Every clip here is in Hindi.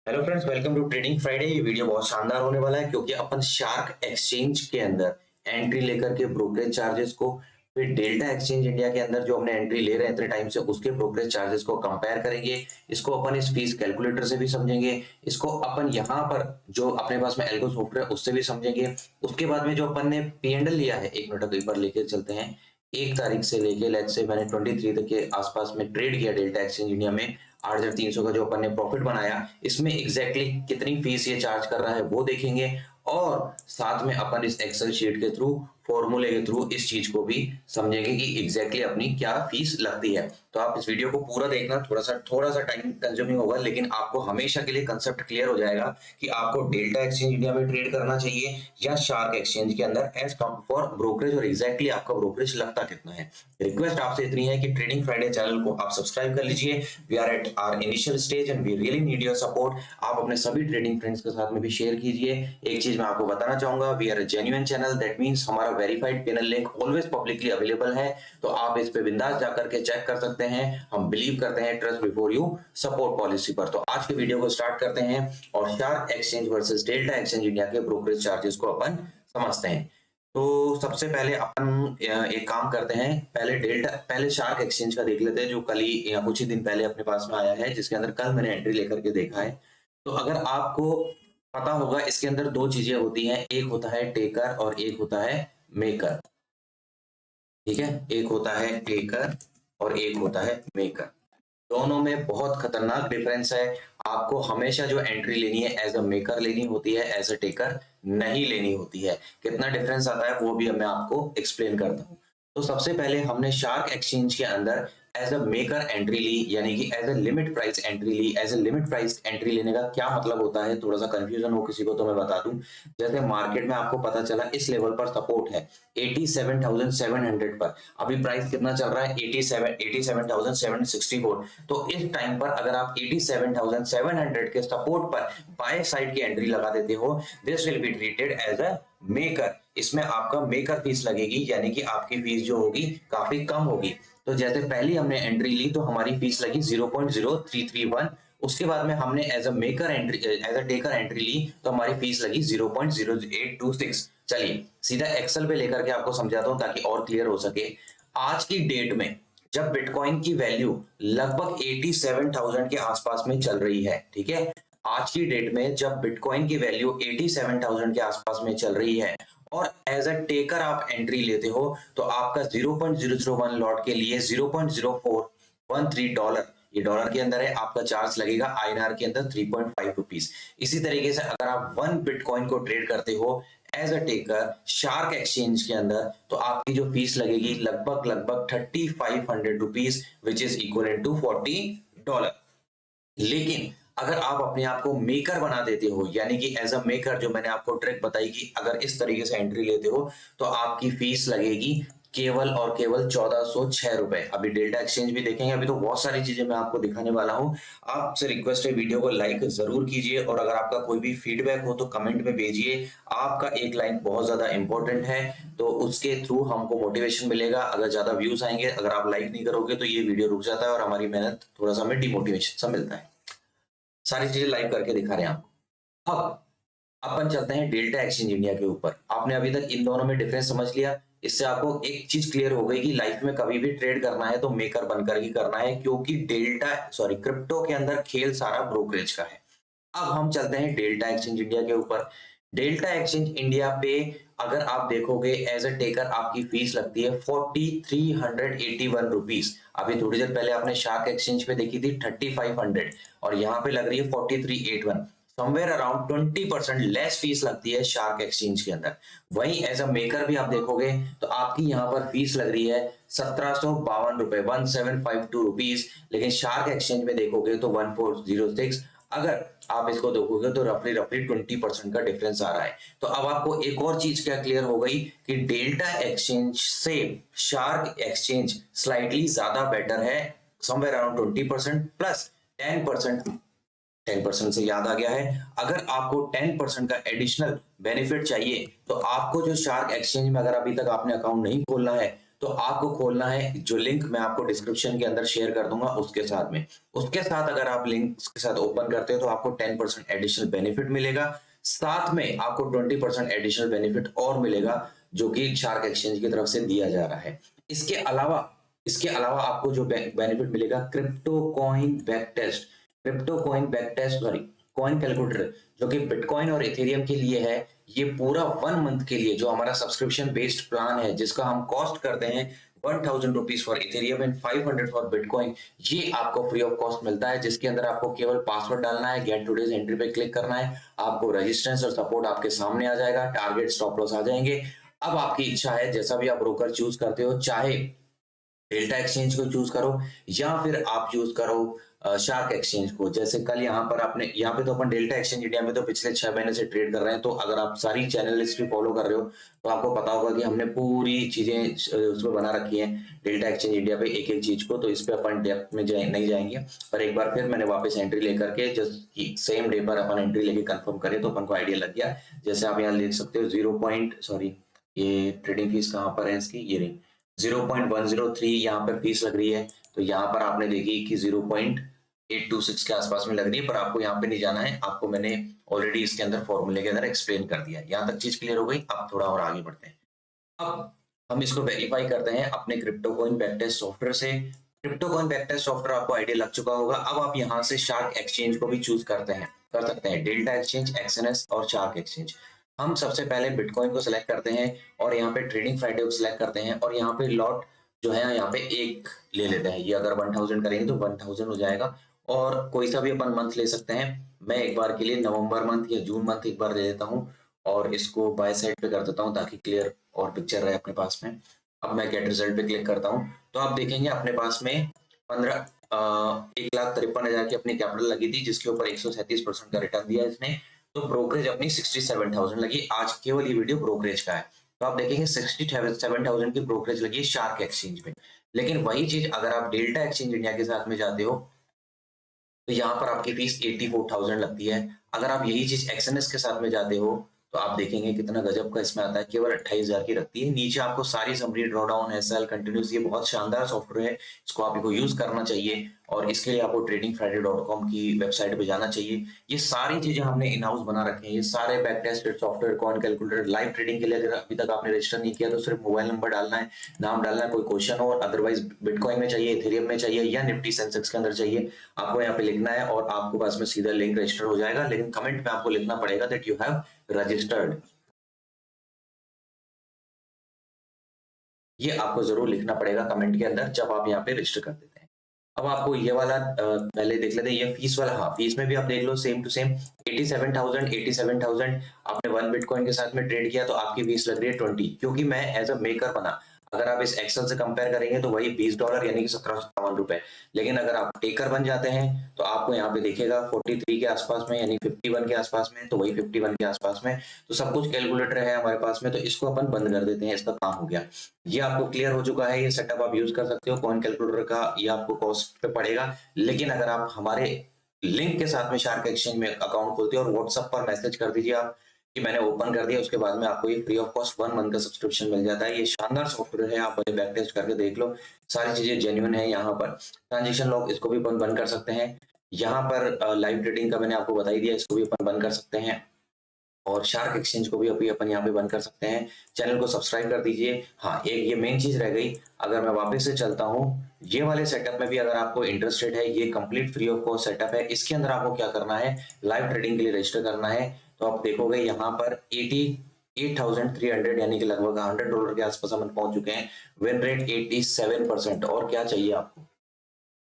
Hello friends, welcome to trading Friday. ये वीडियो बहुत शानदार होने वाला है क्योंकि अपन शार्क एक्सचेंज के अंदर एंट्री लेकर के ब्रोकरेज चार्जेस को, फिर डेल्टा एक्सचेंज इंडिया के अंदर जो हमने एंट्री ले रहे हैं इतने टाइम से उसके ब्रोकरेज चार्जेस को कंपेयर करेंगे। इसको अपन इस फीस कैलकुलेटर से भी समझेंगे, इसको अपन यहाँ पर जो अपने पास में एल्गो सॉफ्टवेयर उससे भी समझेंगे। उसके बाद में जो अपन ने P&L लिया है, एक मिनट एक बार लेके चलते हैं। 1 तारीख से लेके लेट्स से मैंने 23 तक के आसपास में ट्रेड किया डेल्टा एक्सचेंज इंडिया में। 8,300 का जो अपन ने प्रॉफिट बनाया, इसमें एग्जैक्टली कितनी फीस ये चार्ज कर रहा है वो देखेंगे, और साथ में अपन इस एक्सेल शीट के थ्रू, फॉर्मूले के थ्रू इस चीज को भी समझेंगे कि एग्जैक्टली अपनी क्या फीस लगती है। तो आप इस वीडियो को पूरा देखना, थोड़ा सा टाइम कंज्यूमिंग होगा, लेकिन आपको हमेशा के लिए कंसेप्ट क्लियर हो जाएगा कि आपको डेल्टा एक्सचेंज इंडिया में ट्रेड करना चाहिए या शार्क एक्सचेंज के अंदर एज कम फॉर ब्रोकरेज, और एग्जैक्टली आपका ब्रोकरेज लगता कितना है। रिक्वेस्ट आपसे इतनी है कि ट्रेडिंग फ्राइडे चैनल को आप सब्सक्राइब कर लीजिए। We are at our initial stage and we really need your support. आप अपने सभी ट्रेडिंग फ्रेंड्स के साथ में भी शेयर कीजिए। एक चीज मैं आपको बताना चाहूंगा, we are a genuine channel, that means हमारा verified panel link always publicly available है, तो आप इस पे बिंदास जाकर के चेक कर सकते हैं। हम बिलीव करते हैं trust before you support policy पर। तो आज के वीडियो को स्टार्ट करते हैं और shark exchange versus delta exchange India के ब्रोकरेज चार्जेस को अपन समझते हैं। तो सबसे पहले अपन एक काम करते हैं, पहले शार्क एक्सचेंज का देख लेते हैं, जो कल ही या कुछ ही दिन पहले अपने पास में आया है, जिसके अंदर कल मैंने एंट्री लेकर के देखा है। तो अगर आपको पता होगा, इसके अंदर दो चीजें होती हैं, एक होता है टेकर और एक होता है मेकर। ठीक है, एक होता है टेकर और एक होता है मेकर। दोनों में बहुत खतरनाक डिफरेंस है। आपको हमेशा जो एंट्री लेनी है एज अ मेकर लेनी होती है, एज अ टेकर नहीं लेनी होती है। कितना डिफरेंस आता है वो भी मैं आपको एक्सप्लेन करता हूँ। तो सबसे पहले हमने शार्क एक्सचेंज के अंदर एज अ मेकर एंट्री ली, यानी कि as a limit price entry ली। As a limit price entry लेने का क्या मतलब होता है, थोड़ा सा कंफ्यूजन हो किसी को तो मैं बता दूं। जैसे मार्केट में आपको पता चला इस लेवल पर सपोर्ट है 87,700 पर, अभी प्राइस कितना चल रहा है 87,764। तो इस टाइम पर अगर आप 87,700 के सपोर्ट पर बाय साइड की एंट्री लगा देते हो, this will be treated as a maker. इसमें आपका मेकर फीस लगेगी, यानी कि आपकी फीस जो होगी काफी कम होगी। तो जैसे पहली हमने एंट्री ली तो हमारी फीस लगी 0.0331। उसके बाद में हमने as a maker entry, as a taker entry ली तो हमारी फीस लगी 0.0826। चलिए सीधा एक्सेल पे लेकर के आपको समझाता हूं ताकि और क्लियर हो सके। आज की डेट में जब बिटकॉइन की वैल्यू लगभग 87,000 के आसपास में चल रही है, ठीक है, आज की डेट में जब बिटकॉइन की वैल्यू 87,000 के आसपास में चल रही है और एज अ टेकर आप एंट्री लेते हो, तो आपका 0.001 लॉट के लिए $0.0413, ये डॉलर के अंदर है, आपका चार्ज लगेगा INR के अंदर 3.5 रुपीज। इसी तरीके से अगर आप 1 बिटकॉइन को ट्रेड करते हो as a taker shark exchange के अंदर, तो आपकी जो फीस लगेगी लगभग 3,500 rupees, which is equal to $40। लेकिन अगर आप अपने आप को मेकर बना देते हो, यानी कि एज अ मेकर, जो मैंने आपको ट्रिक बताई कि अगर इस तरीके से एंट्री लेते हो तो आपकी फीस लगेगी केवल और केवल 1,406 रुपए। अभी डेल्टा एक्सचेंज भी देखेंगे, अभी तो बहुत सारी चीजें मैं आपको दिखाने वाला हूं। आपसे रिक्वेस्ट है वीडियो को लाइक जरूर कीजिए, और अगर आपका कोई भी फीडबैक हो तो कमेंट में भेजिए। आपका एक लाइक बहुत ज्यादा इंपॉर्टेंट है, तो उसके थ्रू हमको मोटिवेशन मिलेगा। अगर ज्यादा व्यूज आएंगे, अगर आप लाइक नहीं करोगे तो ये वीडियो रुक जाता है और हमारी मेहनत थोड़ा सा हमें डिमोटिवेशन सा मिलता है। सारी चीजें लाइव करके दिखा रहे हैं आपको। अब अपन चलते हैं डेल्टा एक्सचेंज इंडिया के ऊपर। आपने अभी तक इन दोनों में डिफरेंस समझ लिया, इससे आपको एक चीज क्लियर हो गई कि लाइफ में कभी भी ट्रेड करना है तो मेकर बनकर ही करना है, क्योंकि क्रिप्टो के अंदर खेल सारा ब्रोकरेज का है। अब हम चलते हैं डेल्टा एक्सचेंज इंडिया के ऊपर। डेल्टा एक्सचेंज इंडिया पे अगर आप देखोगे एज अ टेकर आपकी फीस लगती है 4,381 रुपीज। अभी थोड़ी देर पहले आपने शार्क एक्सचेंज पे देखी थी 3,500, और यहाँ पे लग रही है 4,381। समवेयर अराउंड 20% लेस फीस लगती है शार्क एक्सचेंज के अंदर। वहीं एज अ मेकर भी आप देखोगे तो आपकी यहाँ पर फीस लग रही है 1,752 रुपए, 1,752 रुपीज, लेकिन शार्क एक्सचेंज में देखोगे तो 1,406। अगर आप इसको देखोगे तो रफली 20% का डिफरेंस आ रहा है। तो अब आपको एक और चीज क्या क्लियर हो गई कि डेल्टा एक्सचेंज से शार्क एक्सचेंज स्लाइटली ज्यादा बेटर है, समवेयर अराउंड 20% प्लस 10%। 10% से याद आ गया है, अगर आपको 10% का एडिशनल बेनिफिट चाहिए तो आपको जो शार्क एक्सचेंज में अगर अभी तक आपने अकाउंट नहीं खोलना है तो आपको खोलना है, जो लिंक मैं आपको डिस्क्रिप्शन के अंदर शेयर कर दूंगा उसके साथ में। उसके साथ अगर आप लिंक के साथ ओपन करते हो तो आपको 10% एडिशनल बेनिफिट मिलेगा, साथ में आपको 20% एडिशनल बेनिफिट और मिलेगा जो कि शार्क एक्सचेंज की तरफ से दिया जा रहा है। इसके अलावा आपको जो बेनिफिट मिलेगा, crypto coin back test, sorry, coin calculator, जो कि बिटकॉइन और इथेरियम के लिए है। ये पूरा 1 मंथ के लिए जो हमारा सब्सक्रिप्शन बेस्ड प्लान है, जिसका हम कॉस्ट करते हैं 1000 rupees for Ethereum and 500 for bitcoin, ये आपको फ्री ऑफ कॉस्ट मिलता है, जिसके अंदर आपको केवल पासवर्ड डालना है, गेट टुडेज एंट्री पे क्लिक करना है, आपको रेजिस्टेंस और सपोर्ट आपके सामने आ जाएगा, टारगेट स्टॉप लॉस आ जाएंगे। अब आपकी इच्छा है, जैसा भी आप ब्रोकर चूज करते हो, चाहे डेल्टा एक्सचेंज को चूज करो या फिर आप चूज करो शार्क एक्सचेंज को। जैसे कल यहाँ पर आपने, यहाँ पे तो अपन डेल्टा एक्सचेंज इंडिया में तो पिछले 6 महीने से ट्रेड कर रहे हैं, तो अगर आप सारी चैनल हिस्ट्री फॉलो कर रहे हो तो आपको पता होगा कि हमने पूरी चीजें उसमें बना रखी हैं डेल्टा एक्सचेंज इंडिया पे, एक एक चीज को, तो इस पे अपन डेप्थ में नहीं जाएंगे। पर एक बार फिर मैंने वापस एंट्री लेकर के जस्ट सेम डे पर अपन एंट्री लेके कंफर्म करें तो अपन को आइडिया लग गया। जैसे आप यहाँ देख सकते हो 0. ये ट्रेडिंग फीस कहाँ पर है इसकी, ये रही 0.103 यहाँ पर फीस लग रही है। तो यहाँ पर आपने देखी कि 0.826 के आसपास में लग रही है, पर आपको यहाँ पे नहीं जाना है, आपको मैंने ऑलरेडी इसके अंदर फॉर्मूले के अंदर एक्सप्लेन कर दिया है। यहाँ तक चीज क्लियर हो गई। अब थोड़ा और आगे बढ़ते हैं। अब हम इसको वेरीफाई करते हैं अपने क्रिप्टो कॉइन बैकटेस्ट सॉफ्टवेयर से। क्रिप्टो कॉइन बैकटेस्ट सॉफ्टवेयर आपको आइडिया लग चुका होगा। अब आप यहाँ से शार्क एक्सचेंज को भी चूज कर सकते हैं, डेल्टा एक्सचेंज, एक्सएनएस और शार्क एक्सचेंज। हम सबसे पहले बिटकॉइन को सिलेक्ट करते हैं और यहाँ पे ट्रेडिंग फ्राइडे को सिलेक्ट करते हैं और यहाँ पे लॉट जो है यहाँ पे एक ले लेते हैं। ये अगर 1000 करेंगे तो 1000 हो जाएगा, और कोई सा भी अपन मंथ ले सकते हैं। मैं एक बार के लिए नवंबर मंथ या जून मंथ एक बार ले लेता हूँ और इसको बाय साइड पे कर देता हूँ ताकि क्लियर और पिक्चर रहे अपने पास में। अब मैं गेट रिजल्ट पे क्लिक करता हूँ तो आप देखेंगे अपने पास में 1,53,000 की अपनी कैपिटल लगी थी, जिसके ऊपर 137% का रिटर्न दिया इसने। तो ब्रोकरेज अपनी 67,000 लगी। आज केवल ये वीडियो ब्रोकरेज का है, तो आप देखेंगे 67,000 की ब्रोकरेज लगी है शार्क एक्सचेंज में। लेकिन वही चीज अगर आप डेल्टा एक्सचेंज इंडिया के साथ में जाते हो तो यहाँ पर आपकी फीस 84,000 लगती है। अगर आप यही चीज एक्सएनएस के साथ में जाते हो तो आप देखेंगे कितना गजब का इसमें आता है, केवल 28,000 की रखती है। नीचे आपको सारी समरी, ड्रॉडाउन, एसएल, कंटिन्यूस, ये बहुत शानदार सॉफ्टवेयर है, इसको आपको यूज करना चाहिए और इसके लिए आपको tradingfriday.com की वेबसाइट पे जाना चाहिए। ये सारी चीजें हमने इन हाउस बना रखी हैं, ये सारे back tested software, coin calculator. Live trading के लिए अगर अभी तक आपने रजिस्टर नहीं किया तो सिर्फ मोबाइल नंबर डालना है, नाम डालना है, कोई क्वेश्चन हो, अदरवाइज बिटकॉइन में चाहिए, इथेरियम में चाहिए या निफ्टी सेंसेक्स के अंदर चाहिए, आपको यहाँ पे लिखना है और आपके पास में सीधा लिंक रजिस्टर हो जाएगा। लेकिन कमेंट में आपको लिखना पड़ेगा दैट यू हैव रजिस्टर्ड, ये आपको जरूर लिखना पड़ेगा कमेंट के अंदर जब आप यहाँ पे रजिस्टर कर देते हैं। अब आपको ये वाला पहले देख लेते हैं, ये फीस वाला। हाँ, फीस में भी आप देख लो सेम टू सेम 87,000 आपने 1 बिटकॉइन के साथ में ट्रेड किया तो आपकी फीस लग रही है 20, क्योंकि मैं एज अ मेकर बना। अगर आप इस एक्सेल से कंपेयर करेंगे तो वही $20 यानी कि 1757 रुपए। लेकिन अगर आप टेकर बन जाते हैं तो आपको यहाँ पे देखेगा 43 के आसपास में, यानी 51 के आसपास में, तो वही 51 के आसपास में। तो सब कुछ कैलकुलेटर है हमारे पास में, तो इसको अपन बंद कर देते हैं, इसका काम हो गया। ये आपको क्लियर हो चुका है, ये सेटअप आप यूज कर सकते हो कॉइन कैलकुलेटर का, ये आपको कॉस्ट पे पड़ेगा। लेकिन अगर आप हमारे लिंक के साथ में शार्क एक्सचेंज में अकाउंट खोलते हो और व्हाट्सएप पर मैसेज कर दीजिए आप कि मैंने ओपन कर दिया, उसके बाद में आपको ये फ्री ऑफ कॉस्ट 1 मंथ का सब्सक्रिप्शन मिल जाता है। ये शानदार सॉफ्टवेयर है, आप बैक टेस्ट करके देख लो, सारी चीजें जेन्युइन है। यहाँ पर ट्रांजेक्शन लॉग, इसको भी अपन बंद कर सकते हैं। यहाँ पर लाइव ट्रेडिंग का मैंने आपको बता ही दिया, इसको भी अपन बंद कर सकते हैं। और शार्क एक्सचेंज को भी अभी अपन यहाँ पे बंद कर सकते हैं। चैनल को सब्सक्राइब कर दीजिए। हाँ, एक ये मेन चीज रह गई, अगर मैं वापस से चलता हूँ, ये वाले सेटअप में भी अगर आपको इंटरेस्टेड है, ये complete free of cost setup है। इसके अंदर आपको क्या करना है, लाइव ट्रेडिंग के लिए रजिस्टर करना है। तो आप देखोगे यहाँ पर 88,300 यानी कि लगभग $100 के आसपास हम पहुंच चुके हैं। विन रेट 87%, और क्या चाहिए आपको,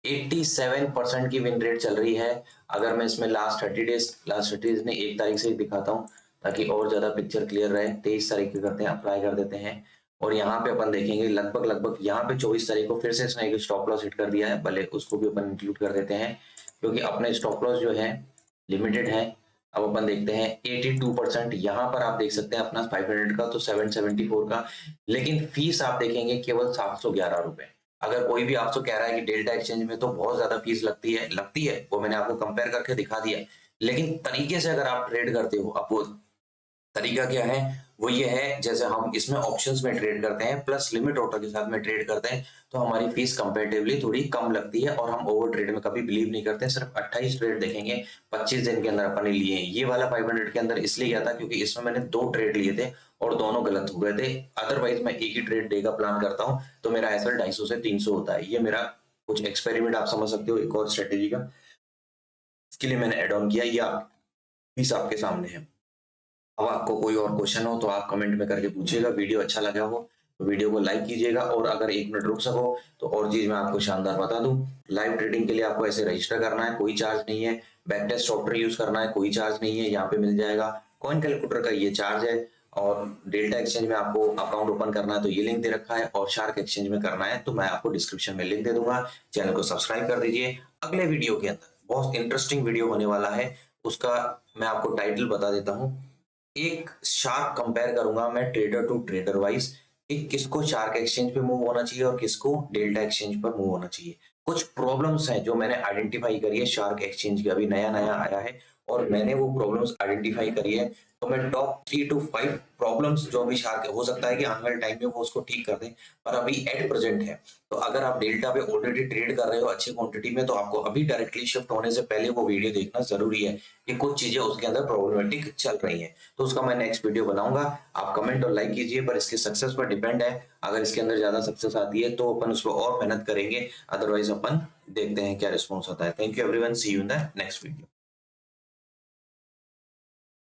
87% की विन रेट चल रही है। अगर मैं इसमें लास्ट 30 डेज में 1 तारीख से ही दिखाता हूँ ताकि और ज्यादा पिक्चर क्लियर रहे। 23 तारीख को करते हैं, अप्लाई कर देते हैं और यहाँ पे अपन देखेंगे लगभग यहाँ पे 24 तारीख को फिर से इसने एक स्टॉप लॉस हिट कर दिया है, भले उसको भी अपन इंक्लूड कर देते हैं क्योंकि अपने स्टॉप लॉस जो है लिमिटेड है। अब अपन देखते हैं 82%, यहाँ पर आप देख सकते हैं अपना 500 का तो 774 का, लेकिन फीस आप देखेंगे केवल 711 रुपए। अगर कोई भी आपसे कह रहा है कि डेल्टा एक्सचेंज में तो बहुत ज्यादा फीस लगती है, वो मैंने आपको कंपेयर करके दिखा दिया है। लेकिन तरीके से अगर आप ट्रेड करते हो, आप वो तरीका क्या है, वो ये है, जैसे हम इसमें ऑप्शंस में ट्रेड करते हैं प्लस लिमिट ऑर्डर के साथ में ट्रेड करते हैं, तो हमारी फीस कंपैरेटिवली थोड़ी कम लगती है और हम ओवर ट्रेड में कभी बिलीव नहीं करते हैं। सिर्फ 28 ट्रेड देखेंगे 25 दिन के अंदर अपन ने लिए हैं। ये वाला 500 के अंदर इसलिए गया था क्योंकि इसमें मैंने 2 ट्रेड लिए थे और दोनों गलत हो गए थे। अदरवाइज मैं एक ही ट्रेड डे का प्लान करता हूँ तो मेरा एसएल 250 से 300 होता है। ये मेरा कुछ एक्सपेरिमेंट आप समझ सकते हो, एक और स्ट्रेटेजी का, इसके लिए मैंने एड ऑन किया। ये फीस आपके सामने है। अब आपको कोई और क्वेश्चन हो तो आप कमेंट में करके पूछिएगा। वीडियो अच्छा लगा हो तो वीडियो को लाइक कीजिएगा, और अगर 1 मिनट रुक सको तो और चीज मैं आपको शानदार बता दूं, लाइव ट्रेडिंग के लिए आपको ऐसे रजिस्टर करना है, कोई चार्ज नहीं है। बैक टेस्ट सॉफ्टवेयर यूज करना है, कोई चार्ज नहीं है, यहाँ पे मिल जाएगा। कॉइन कैलकुलेटर का ये चार्ज है, और डेल्टा एक्सचेंज में आपको अकाउंट ओपन करना है तो ये लिंक दे रखा है, और शार्क एक्सचेंज में करना है तो मैं आपको डिस्क्रिप्शन में लिंक दे दूंगा। चैनल को सब्सक्राइब कर दीजिए। अगले वीडियो के अंदर बहुत इंटरेस्टिंग वीडियो होने वाला है, उसका मैं आपको टाइटल बता देता हूँ। एक शार्क कंपेयर करूंगा मैं ट्रेडर टू ट्रेडर वाइज, कि किसको शार्क एक्सचेंज पे मूव होना चाहिए और किसको डेल्टा एक्सचेंज पर मूव होना चाहिए। कुछ प्रॉब्लम्स हैं जो मैंने आइडेंटिफाई करी है, शार्क एक्सचेंज की अभी नया नया आया है और मैंने वो प्रॉब्लम्स आइडेंटिफाई करी है, तो मैं टॉप 3 to 5 प्रॉब्लम्स जो अभी शार्क, हो सकता है कि आने वाले टाइम में वो उसको ठीक कर दें, पर अभी एट प्रेजेंट है। तो अगर आप डेल्टा पे ऑलरेडी ट्रेड कर रहे हो अच्छी क्वांटिटी में, तो आपको अभी डायरेक्टली शिफ्ट होने से पहले वो वीडियो देखना जरूरी है कि कुछ चीजें उसके अंदर प्रॉब्लमेटिक चल रही हैं। तो उसका मैं नेक्स्ट वीडियो बनाऊंगा। आप कमेंट और लाइक कीजिए, पर इसके सक्सेस पर डिपेंड है। अगर इसके अंदर ज्यादा सक्सेस आती है तो अपन उस पर और मेहनत करेंगे, अदरवाइज अपन देखते हैं क्या रिस्पॉन्स आता है। Thank you everyone, see you in the next video.